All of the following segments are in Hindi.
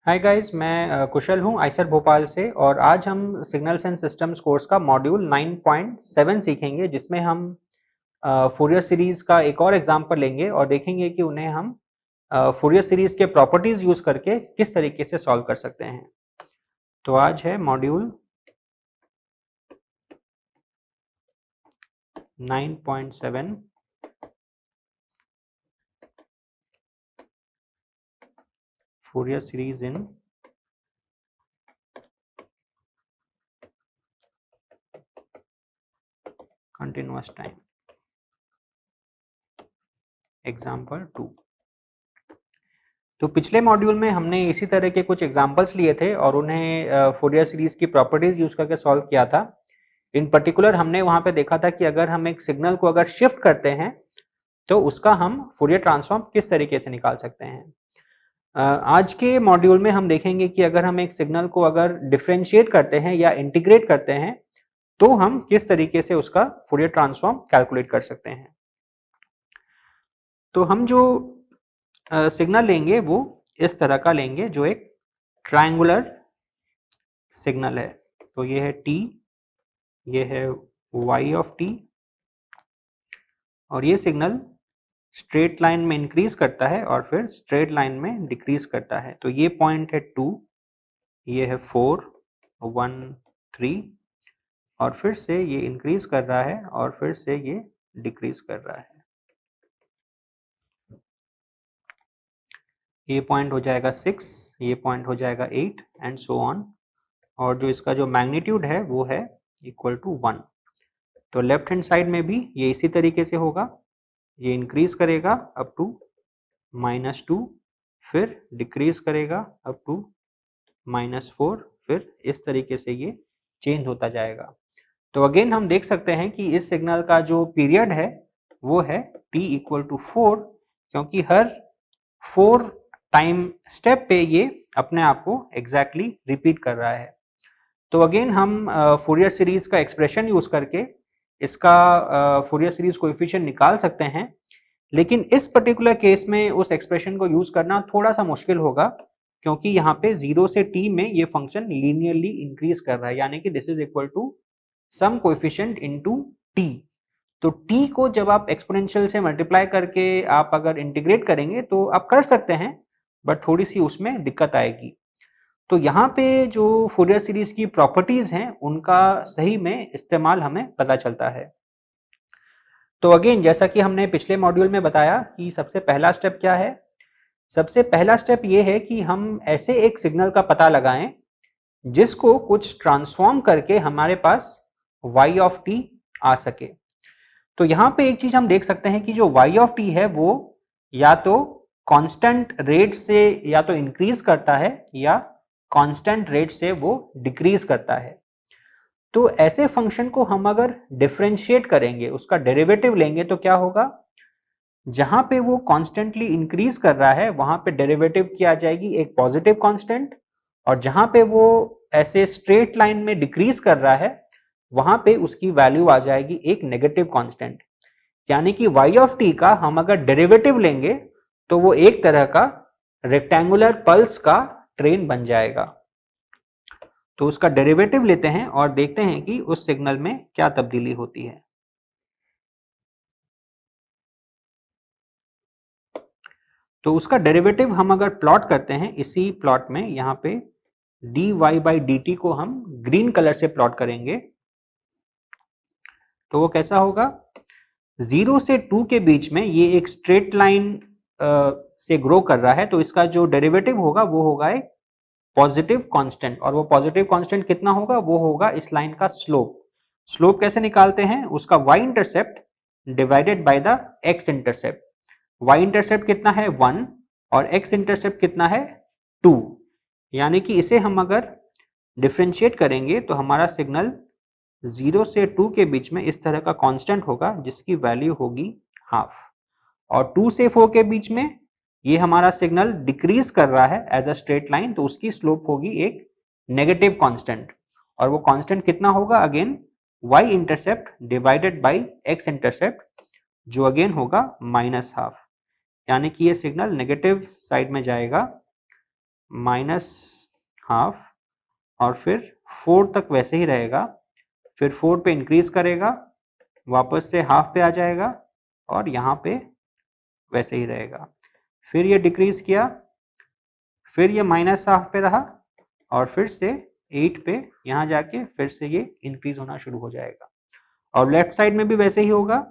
हाय गाइस, मैं कुशल हूँ आइसर भोपाल से। और आज हम सिग्नल्स एंड सिस्टम्स कोर्स का मॉड्यूल 9.7 सीखेंगे, जिसमें हम फोरियर सीरीज का एक और एग्जाम्पल लेंगे और देखेंगे कि उन्हें हम फोरियर सीरीज के प्रॉपर्टीज यूज करके किस तरीके से सॉल्व कर सकते हैं। तो आज है module 9.7 Fourier series in continuous time, example 2। तो पिछले मॉड्यूल में हमने इसी तरह के कुछ एग्जांपल्स लिए थे और उन्हें फोरियर सीरीज की प्रॉपर्टीज यूज करके सॉल्व किया था। इन पर्टिकुलर हमने वहां पे देखा था कि अगर हम एक सिग्नल को अगर शिफ्ट करते हैं तो उसका हम फोरियर ट्रांसफॉर्म किस तरीके से निकाल सकते हैं। आज के मॉड्यूल में हम देखेंगे कि अगर हम एक सिग्नल को अगर डिफरेंशिएट करते हैं या इंटीग्रेट करते हैं तो हम किस तरीके से उसका फोरियर ट्रांसफॉर्म कैलकुलेट कर सकते हैं। तो हम जो सिग्नल लेंगे वो इस तरह का लेंगे, जो एक ट्रायंगुलर सिग्नल है। तो ये है t, ये है y ऑफ t, और ये सिग्नल स्ट्रेट लाइन में इंक्रीज करता है और फिर स्ट्रेट लाइन में डिक्रीज करता है। तो ये पॉइंट है 2, ये है 4, 1, 3, और फिर से ये इंक्रीज कर रहा है और फिर से ये डिक्रीज कर रहा है। ये पॉइंट हो जाएगा 6, ये पॉइंट हो जाएगा 8 एंड सो ऑन। और जो इसका जो मैग्नीट्यूड है वो है इक्वल टू 1। तो लेफ्ट हैंड साइड में भी ये इसी तरीके से होगा, ये इंक्रीज करेगा अप टू -2, फिर डिक्रीज करेगा अप टू -4, फिर इस तरीके से ये चेंज होता जाएगा। तो अगेन हम देख सकते हैं कि इस सिग्नल का जो पीरियड है वो है t इक्वल टू 4, क्योंकि हर 4 टाइम स्टेप पे ये अपने आप को एग्जैक्टली रिपीट कर रहा है। तो अगेन हम फोरियर सीरीज का एक्सप्रेशन यूज करके इसका फोरियर सीरीज कोएफिशिएंट निकाल सकते हैं, लेकिन इस पर्टिकुलर केस में उस एक्सप्रेशन को यूज करना थोड़ा सा मुश्किल होगा, क्योंकि यहाँ पे 0 से t में ये फंक्शन लीनियरली इंक्रीज कर रहा है, यानी कि this is equal to some coefficient into t। तो t को जब आप एक्सपोनेंशियल से मल्टीप्लाई करके आप अगर इंटीग्रेट करेंगे तो आप कर सकते हैं, बट थोड़ी सी उसमें दिक्कत आएगी। तो यहाँ पे जो फोरियर सीरीज की प्रॉपर्टीज हैं उनका सही में इस्तेमाल हमें पता चलता है। तो अगेन जैसा कि हमने पिछले मॉड्यूल में बताया कि सबसे पहला स्टेप क्या है। सबसे पहला स्टेप ये है कि हम ऐसे एक सिग्नल का पता लगाएं जिसको कुछ ट्रांसफॉर्म करके हमारे पास y ऑफ t आ सके। तो यहाँ पे एक चीज हम देख सकते हैं कि जो y ऑफ t है वो या तो कांस्टेंट रेट से या तो इंक्रीज करता है या कांस्टेंट रेट से वो डिक्रीज करता है। तो ऐसे फंक्शन को हम अगर डिफरेंशिएट करेंगे, उसका डेरिवेटिव लेंगे, तो क्या होगा, जहां पे वो कॉन्स्टेंटली इंक्रीज कर रहा है वहां पे डेरिवेटिव की आ जाएगी एक पॉजिटिव कांस्टेंट, और जहां पे वो ऐसे स्ट्रेट लाइन में डिक्रीज कर रहा है वहां पे उसकी वैल्यू आ जाएगी एक नेगेटिव कांस्टेंट। यानी कि y ऑफ t का हम अगर डेरिवेटिव लेंगे तो वो एक तरह का रेक्टेंगुलर पल्स का ट्रेन बन जाएगा। तो उसका डेरिवेटिव लेते हैं और देखते हैं कि उस सिग्नल में क्या तब्दीली होती है। तो उसका डेरिवेटिव हम अगर प्लॉट करते हैं, इसी प्लॉट में यहाँ पे dy बाई dt को हम ग्रीन कलर से प्लॉट करेंगे, तो वो कैसा होगा, 0 से 2 के बीच में ये एक स्ट्रेट लाइन से ग्रो कर रहा है, तो इसका जो डेरिवेटिव होगा वो होगा एक पॉजिटिव कांस्टेंट, और वो पॉजिटिव कांस्टेंट कितना होगा, वो होगा इस लाइन का स्लोप। स्लोप कैसे निकालते हैं, उसका y intercept divided by the x intercept. y intercept कितना है 1 और x इंटरसेप्ट कितना है 2, यानी कि इसे हम अगर डिफरेंशिएट करेंगे तो हमारा सिग्नल 0 से 2 के बीच में इस तरह का कांस्टेंट होगा जिसकी वैल्यू होगी हाफ, और 2 से 4 के बीच में ये हमारा सिग्नल डिक्रीज कर रहा है एज अ स्ट्रेट लाइन, तो उसकी स्लोप होगी एक नेगेटिव कांस्टेंट, और वो कांस्टेंट कितना होगा, again y intercept divided by x intercept, जो अगेन होगा -हाफ, यानी कि ये सिग्नल नेगेटिव साइड में जाएगा माइनस हाफ और फिर 4 तक वैसे ही रहेगा, फिर 4 पे इंक्रीज करेगा, वापस से हाफ पे आ जाएगा और यहाँ पे वैसे ही रहेगा, फिर ये डिक्रीज किया, फिर ये माइनस हाफ पे रहा और फिर से 8 पे यहाँ जाके फिर से ये इंक्रीज होना शुरू हो जाएगा। और लेफ्ट साइड में भी वैसे ही होगा,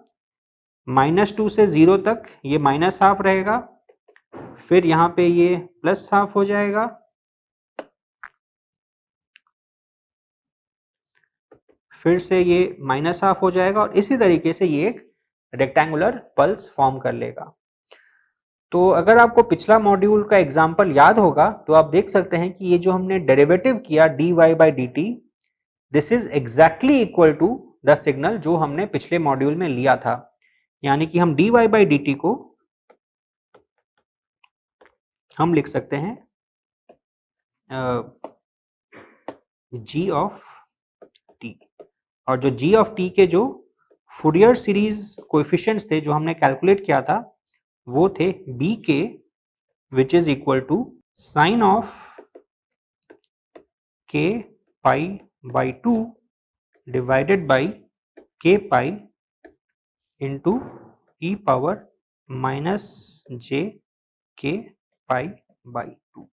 -2 से 0 तक ये माइनस हाफ रहेगा, फिर यहाँ पे ये प्लस हाफ हो जाएगा, फिर से ये माइनस हाफ हो जाएगा और इसी तरीके से ये एक रेक्टेंगुलर पल्स फॉर्म कर लेगा। तो अगर आपको पिछला मॉड्यूल का एग्जाम्पल याद होगा तो आप देख सकते हैं कि ये जो हमने डेरिवेटिव किया dy by dt, this is exactly equal to the signal जो हमने पिछले मॉड्यूल में लिया था। यानी कि हम dy by dt को हम लिख सकते हैं g ऑफ t, और जो g ऑफ t के जो फूरियर सीरीज कोएफिशिएंट्स थे जो हमने कैलकुलेट किया था वो थे bk which is equal to sine of k pi by 2 divided by k pi into e power minus j k pi by 2।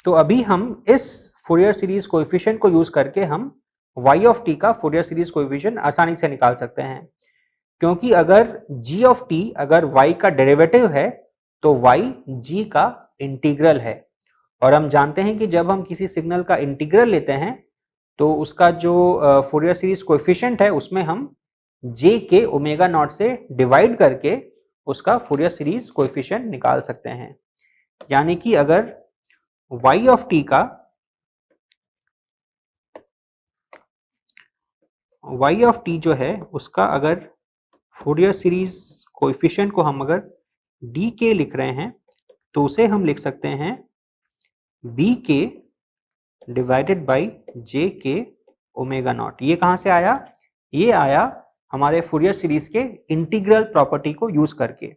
तो अभी हम इस फूरियर सीरीज कोएफिशिएंट को यूज करके हम y ऑफ t का फूरियर सीरीज कोएफिशिएंट आसानी से निकाल सकते हैं, क्योंकि अगर g ऑफ t अगर y का डेरिवेटिव है तो y g का इंटीग्रल है, और हम जानते हैं कि जब हम किसी सिग्नल का इंटीग्रल लेते हैं तो उसका जो फूरियर सीरीज कोएफिशिएंट है उसमें हम j के ओमेगा नॉट से डिवाइड करके उसका फूरियर सीरीज कोएफिशिएंट निकाल सकते हैं। यानी कि अगर y ऑफ t का y ऑफ t जो है उसका अगर फूरियर सीरीज कोएफिशिएंट को हम अगर dk लिख रहे हैं तो उसे हम लिख सकते हैं bk divided by jk omega naught. ये कहां से आया? ये आया हमारे फूरियर सीरीज के इंटीग्रल प्रॉपर्टी को यूज करके।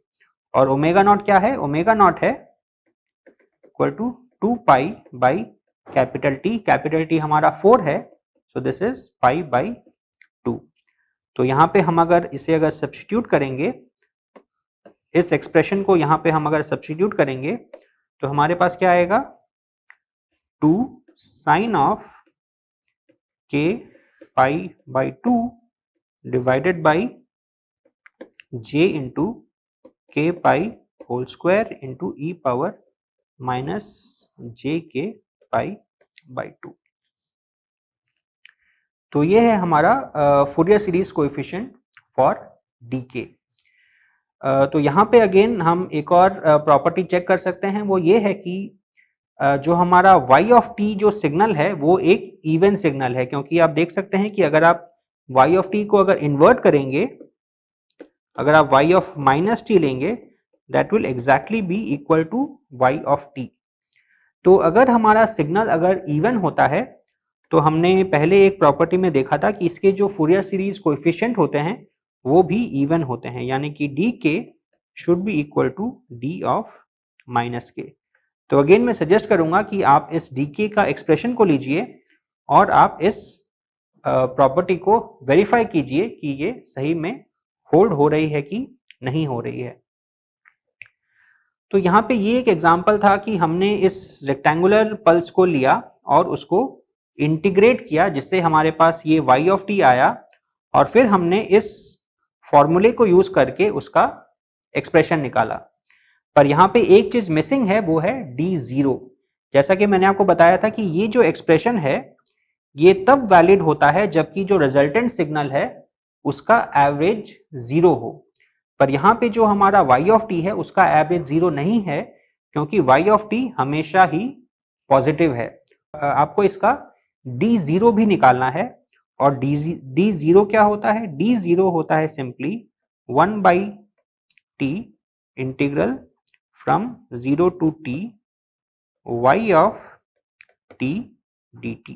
और ओमेगा नॉट क्या है? ओमेगा नॉट है equal to 2 pi by capital T हमारा 4 है, so this is pi by 2। तो यहाँ पे हम अगर इसे अगर सब्स्टिट्यूट करेंगे, इस एक्सप्रेशन को यहाँ पे हम अगर सब्स्टिट्यूट करेंगे तो हमारे पास क्या आएगा? 2 sine of k pi by 2 divided by j into k pi whole square into e power minus j k pi by 2। तो ये है हमारा Fourier series coefficient for DK. तो यहाँ पे अगेन हम एक और प्रॉपर्टी चेक कर सकते हैं, वो ये है कि जो हमारा y ऑफ t जो सिग्नल है वो एक इवन सिग्नल है, क्योंकि आप देख सकते हैं कि अगर आप y ऑफ t को अगर इन्वर्ट करेंगे, अगर आप y ऑफ माइनस t लेंगे that will exactly be equal to y of t। तो अगर हमारा सिग्नल अगर इवन होता है तो हमने पहले एक प्रॉपर्टी में देखा था कि इसके जो फूरियर सीरीज कोएफिशिएंट होते हैं वो भी इवन होते हैं, यानी कि D should be equal to D of minus K. तो अगेन मैं सजेस्ट करूंगा कि आप इस डी का एक्सप्रेशन को लीजिए और आप इस प्रॉपर्टी को वेरीफाई कीजिए कि ये सही में होल्ड हो रही है कि नहीं हो रही है। तो यहाँ पे ये एक एग्जाम्पल था कि हमने इस रेक्टेंगुलर पल्स को लिया और उसको इंटीग्रेट किया जिससे हमारे पास ये y ऑफ t आया, और फिर हमने इस फॉर्मूले को यूज करके उसका एक्सप्रेशन निकाला। पर यहाँ पे एक चीज मिसिंग है, वो है d0। जैसा कि मैंने आपको बताया था कि ये जो एक्सप्रेशन है ये तब वैलिड होता है जबकि जो रिजल्टेंट सिग्नल है उसका एवरेज 0 हो। पर यहाँ पे जो हमारा y ऑफ t है उसका एवरेज 0 नहीं है, क्योंकि y ऑफ t हमेशा ही पॉजिटिव है। आपको इसका d0 भी निकालना है, और d0 क्या होता है? d0 होता है simply 1 by t integral from 0 to t y of t dt।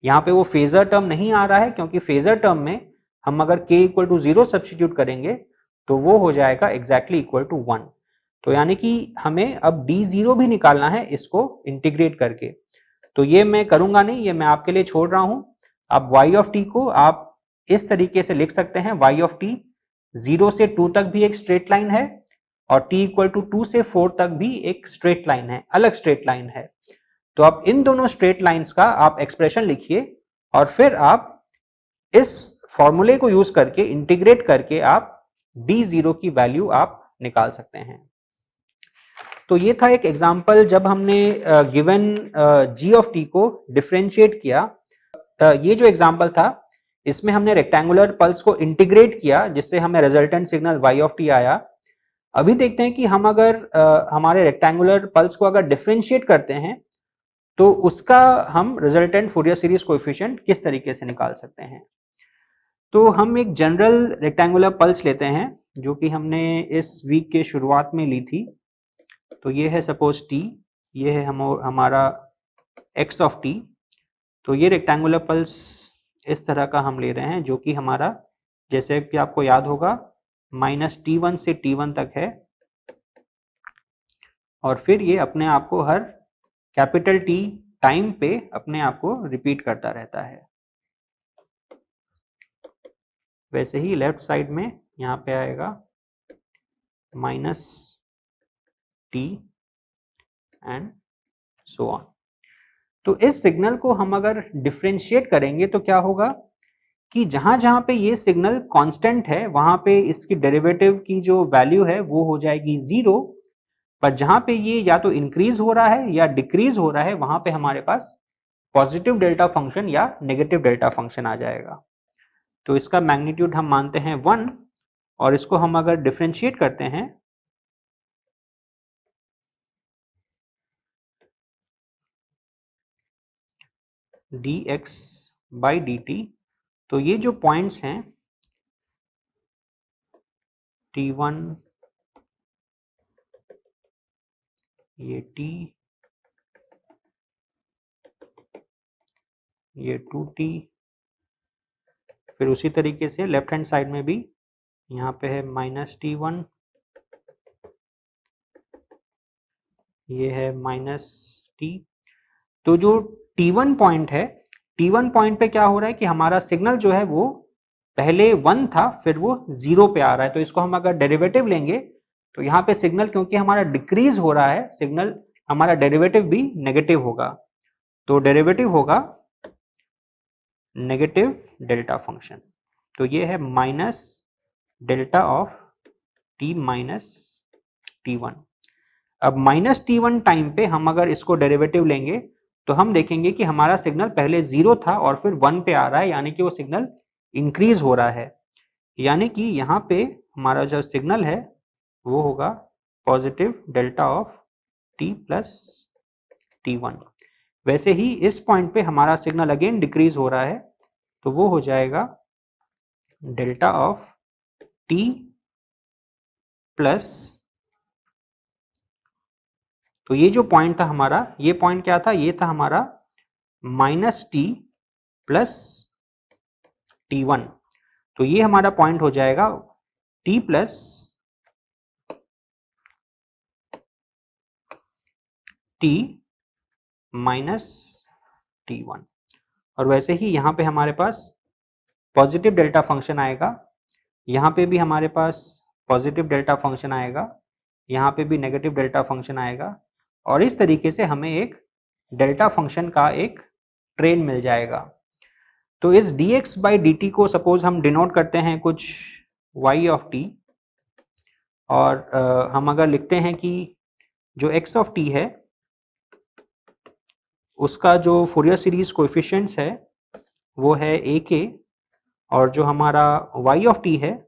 यहाँ पे वो फेजर टर्म नहीं आ रहा है, क्योंकि फेजर टर्म में हम अगर k इक्वल टू 0 सब्स्टिट्यूट करेंगे तो वो हो जाएगा एग्जैक्टली इक्वल टू 1। तो यानी कि हमें अब d0 भी निकालना है इसको इंटीग्रेट करके। तो ये मैं करूंगा नहीं, ये मैं आपके लिए छोड़ रहा हूं। अब y ऑफ t को आप इस तरीके से लिख सकते हैं, y ऑफ t 0 से 2 तक भी एक स्ट्रेट लाइन है और t इक्वल टू 2 से 4 तक भी एक स्ट्रेट लाइन है, अलग स्ट्रेट लाइन है। तो आप इन दोनों स्ट्रेट लाइंस का आप एक्सप्रेशन लिखिए और फिर आप इस फॉर्मूले को यूज करके इंटीग्रेट करके आप d0 की वैल्यू आप निकाल सकते हैं। तो ये था एक एग्जांपल जब हमने गिवन g ऑफ t को डिफरेंशिएट किया। ये जो एग्जांपल था इसमें हमने रेक्टेंगुलर पल्स को इंटीग्रेट किया जिससे हमें resultant signal y of t आया। अभी देखते हैं कि हम अगर हमारे रेक्टेंगुलर पल्स को अगर डिफरेंशिएट करते हैं तो उसका हम रिजल्टेंट फूरियर सीरीज कोएफिशिएंट किस तरीके से निकाल सकते हैं। तो हम एक जनरल रेक्टेंगुलर पल्स लेते हैं जो कि हमने इस वीक के शुरुआत में ली थी। तो ये है सपोज t, ये है हमारा x ऑफ t। तो ये रेक्टेंगुलर पल्स इस तरह का हम ले रहे हैं जो कि हमारा, जैसे कि आपको याद होगा, -t1 से t1 तक है और फिर ये अपने आप को हर कैपिटल T टाइम पे अपने आप को रिपीट करता रहता है। वैसे ही लेफ्ट साइड में यहाँ पे आएगा -t एंड सो ऑन। तो इस सिग्नल को हम अगर डिफरेंशिएट करेंगे तो क्या होगा कि जहां जहां पे ये सिग्नल कांस्टेंट है वहां पे इसकी डेरिवेटिव की जो वैल्यू है वो हो जाएगी 0, पर जहां पे ये या तो इंक्रीज हो रहा है या डिक्रीज हो रहा है वहां पे हमारे पास पॉजिटिव डेल्टा फंक्शन या नेगेटिव डेल्टा फंक्शन आ जाएगा। तो इसका मैग्नीट्यूड हम मानते हैं 1 और इसको हम अगर डिफरेंशिएट करते हैं dx बाई dt, तो ये जो पॉइंट्स हैं t1, ये t, ये 2t, फिर उसी तरीके से लेफ्ट हैंड साइड में भी यहाँ पे है -t1, ये है -t। तो जो t1 पॉइंट है, t1 पॉइंट पे क्या हो रहा है कि हमारा सिग्नल जो है वो पहले 1 था फिर वो 0 पे आ रहा है। तो इसको हम अगर डेरिवेटिव लेंगे तो यहाँ पे सिग्नल क्योंकि हमारा डिक्रीज हो रहा है, सिग्नल हमारा डेरिवेटिव भी नेगेटिव होगा। तो डेरिवेटिव होगा नेगेटिव डेल्टा फंक्शन। तो ये है minus delta of t minus t1। अब -t1 टाइम पे हम अगर इसको डेरिवेटिव लेंगे तो हम देखेंगे कि हमारा सिग्नल पहले 0 था और फिर 1 पे आ रहा है, यानी कि वो सिग्नल इंक्रीज हो रहा है। यानी कि यहाँ पे हमारा जो सिग्नल है वो होगा positive delta of t plus t1। वैसे ही इस पॉइंट पे हमारा सिग्नल अगेन डिक्रीज हो रहा है तो वो हो जाएगा डेल्टा ऑफ t प्लस, तो ये जो पॉइंट था हमारा, ये पॉइंट क्या था, ये था हमारा -t प्लस t1। तो ये हमारा पॉइंट हो जाएगा t plus t minus t1। और वैसे ही यहाँ पे हमारे पास पॉजिटिव डेल्टा फंक्शन आएगा, यहाँ पे भी हमारे पास पॉजिटिव डेल्टा फंक्शन आएगा, यहाँ पे भी नेगेटिव डेल्टा फंक्शन आएगा और इस तरीके से हमें एक डेल्टा फंक्शन का एक ट्रेन मिल जाएगा। तो इस dx बाई dt को सपोज हम डिनोट करते हैं कुछ y ऑफ t और हम अगर लिखते हैं कि जो x ऑफ t है उसका जो फूरियर सीरीज कोएफिशिएंट्स है वो है ak और जो हमारा y ऑफ t है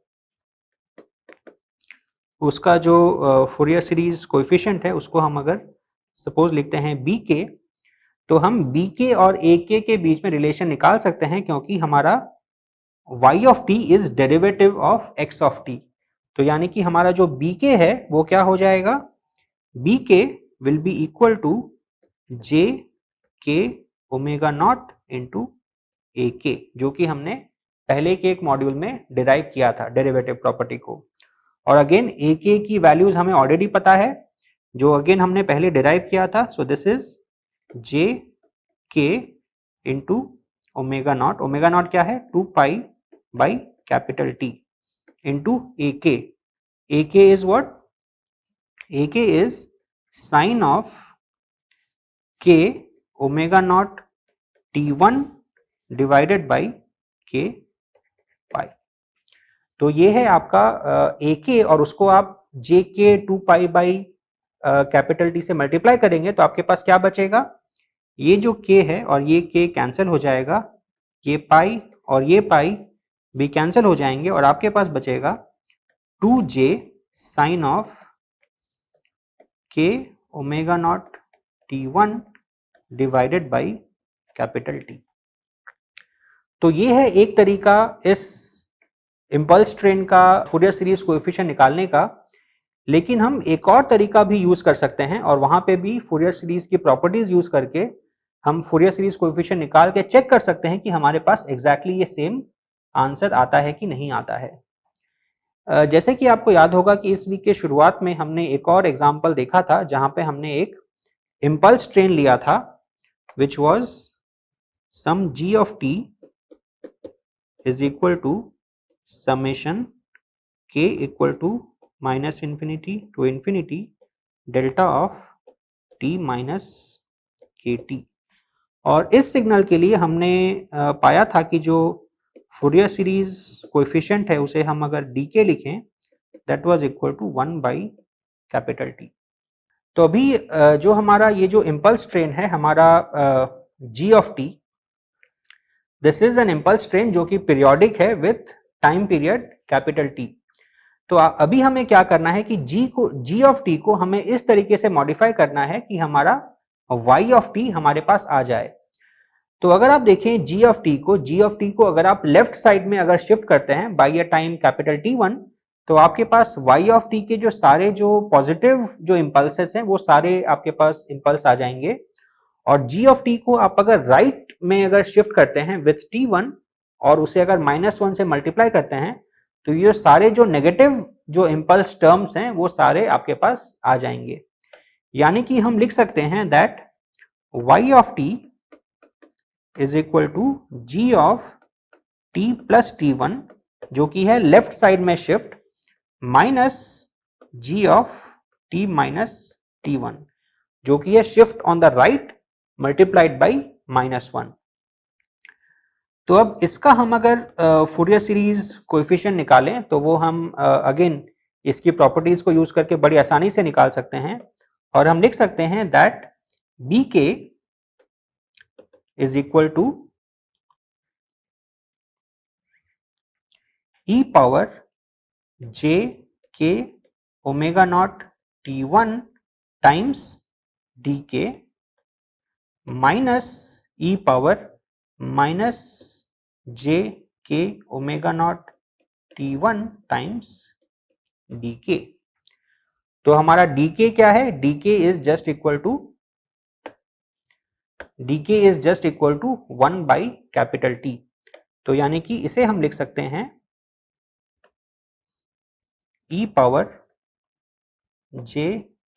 उसका जो फूरियर सीरीज कोएफिशिएंट है उसको हम अगर सपोज लिखते हैं bk, तो हम bk और ak के बीच में रिलेशन निकाल सकते हैं क्योंकि हमारा y of t is derivative of x of t। तो यानी कि हमारा जो bk है वो क्या हो जाएगा, bk will be equal to j k omega naught into ak, जो कि हमने पहले के एक मॉड्यूल में डिराइव किया था डेरिवेटिव प्रॉपर्टी को। और अगेन ए के की वैल्यूज हमें ऑलरेडी पता है, जो अगेन हमने पहले डिराइव किया था। सो this is J K into omega naught. Omega naught क्या है? 2 pi by capital T into A K. A K is what? A K is sine of K omega naught T1 divided by K pi. तो ये है आपका ए के, और उसको आप जे के 2 पाई बाई कैपिटल टी से मल्टीप्लाई करेंगे तो आपके पास क्या बचेगा? ये जो के है और ये के कैंसिल हो जाएगा, ये पाई और ये पाई भी कैंसिल हो जाएंगे, और आपके पास बचेगा 2j sign of K omega naught T1 divided by capital T. तो ये है एक तरीका इस इम्पल्स ट्रेन का फूरियर सीरीज कोएफिशिएंट निकालने का। लेकिन हम एक और तरीका भी यूज कर सकते हैं, और वहां पे भी फूरियर सीरीज की प्रॉपर्टीज यूज करके हम फूरियर सीरीज कोएफिशिएंट निकाल के चेक कर सकते हैं कि हमारे पास एग्जैक्टली ये सेम आंसर आता है कि नहीं आता है। जैसे कि आपको याद होगा कि इस वीक के शुरुआत में हमने एक और एग्जाम्पल देखा था जहां पे हमने एक इम्पल्स ट्रेन लिया था which was some g of t is equal to summation k equal to minus infinity to infinity delta of t minus kt। और इस सिग्नल के लिए हमने पाया था कि जो फूरियर सीरीज कोएफिशिएंट है उसे हम अगर dk लिखें that was equal to 1 by capital T। तो अभी जो हमारा ये जो इम्पल्स ट्रेन है हमारा g of t, this is an impulse train जो कि पीरियोडिक है with time period capital T। तो अभी हमें क्या करना है कि g of t को हमें इस तरीके से मॉडिफाई करना है कि हमारा y of t हमारे पास आ जाए। तो अगर आप देखें g of t को अगर आप लेफ्ट साइड में अगर शिफ्ट करते हैं by a time capital T1, तो आपके पास y of t के जो सारे जो पॉजिटिव जो इम्पल्सेस हैं वो सारे आपके पास इम्पल्स आ जाएंगे, और g of t को आप अगर राइट में अगर शिफ्ट करते हैं विथ T1 और उसे अगर -1 से मल्टीप्लाई करते हैं तो ये सारे जो नेगेटिव जो इम्पल्स टर्म्स हैं वो सारे आपके पास आ जाएंगे। यानी कि हम लिख सकते हैं that y of t is equal to g of t plus T1 जो कि है लेफ्ट साइड में shift minus g of t minus T1 जो कि है shift on the right multiplied by -1। तो अब इसका हम अगर फूरियर सीरीज कोएफिशिएंट निकालें तो वो हम अगेन इसकी प्रॉपर्टीज को यूज करके बड़ी आसानी से निकाल सकते हैं, और हम लिख सकते हैं that bk is equal to e power j k omega naught T1 times dk minus e power minus j k omega naught T1 times dk। तो हमारा dk क्या है? dk is just equal to 1 by capital T। तो यानी कि इसे हम लिख सकते हैं e power j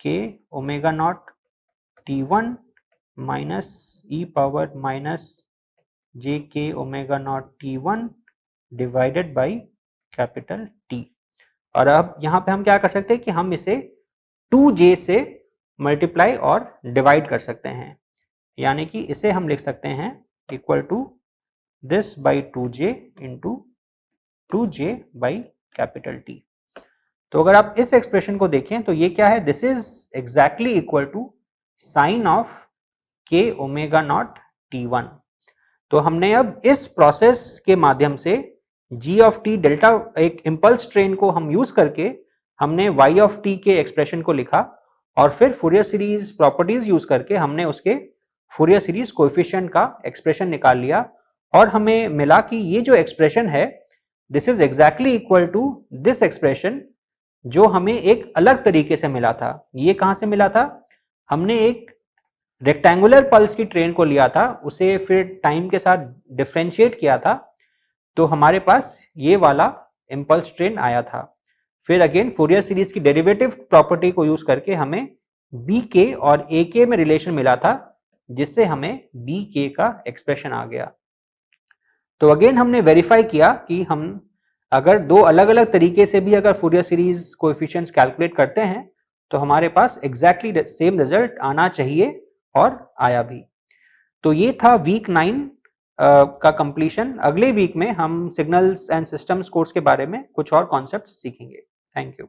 k omega naught T1 minus e power minus j k omega naught T1 divided by capital T। और अब यहां पे हम क्या कर सकते हैं कि हम इसे 2j से मल्टीप्लाई और डिवाइड कर सकते हैं, यानी कि इसे हम लिख सकते हैं equal to this by 2j into 2j by capital T। तो अगर आप इस एक्सप्रेशन को देखें तो ये क्या है? This is exactly equal to sine of k omega naught T1। तो हमने अब इस प्रोसेस के माध्यम से g of t डेल्टा एक इम्पल्स ट्रेन को हम यूज करके हमने y of t के एक्सप्रेशन को लिखा, और फिर फूरियर सीरीज प्रॉपर्टीज यूज करके हमने उसके फूरियर सीरीज कोएफिशिएंट का एक्सप्रेशन निकाल लिया, और हमें मिला कि ये जो एक्सप्रेशन है this is exactly equal to this expression जो हमें एक अलग तरीके से मिला था। ये कहां से मिला था? हमने एक रेक्टेंगुलर पल्स की ट्रेन को लिया था, उसे फिर टाइम के साथ डिफरेंशिएट किया था, तो हमारे पास ये वाला इम्पल्स ट्रेन आया था। फिर अगेन फोरियर सीरीज की डेरिवेटिव प्रॉपर्टी को यूज करके हमें बी के और ए के में रिलेशन मिला था, जिससे हमें बी के का एक्सप्रेशन आ गया। तो अगेन हमने वेरीफाई किया कि हम अगर दो अलग अलग तरीके से भी अगर फोरियर सीरीज कोएफिशिएंट्स कैलकुलेट करते हैं तो हमारे पास एग्जैक्टली सेम रिजल्ट आना चाहिए, और आया भी। तो ये था वीक 9 का कंप्लीशन। अगले वीक में हम सिग्नल्स एंड सिस्टम्स कोर्स के बारे में कुछ और कॉन्सेप्ट्स सीखेंगे। Thank you.